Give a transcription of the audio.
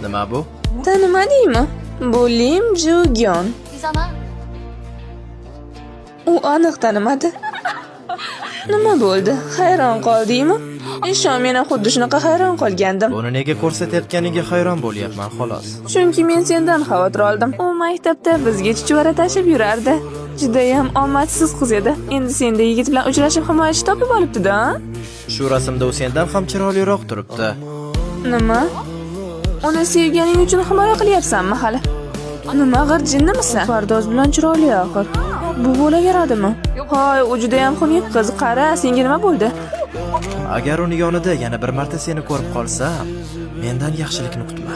Nima bu? Tanimadingmi? Bu Lim Ju-gyon. U aniq tanimadi. Nima bo'ldi? Hayron qoldingmi? Ishon, men ham xuddi shunaqa hayron qolgandim. Buni nega ko'rsatayotganiga hayron bo'lyapman xolos. Chunki men sendan xavotir oldim. U maktabda bizga chuchvara tashib yurardi. Judayam omadsiz qiz edi. Endi sendek yigit bilan uchrashib himoyachi topib olibdi-da. Shu rasmda u sendan ham chiroyliroq turibdi. Nima? Uni sevganing uchun himoya qilyapsanmi hali? Nima g'irjinnimisan? Fardoz bilan chiroyli axir. Bu bo'laveradimi? Hoy, u juda ham xunuk qiz. Qara, senga nima bo'ldi? Agar uni yonida yana bir marta seni ko'rib qolsam, mendan yaxshilikni kutma.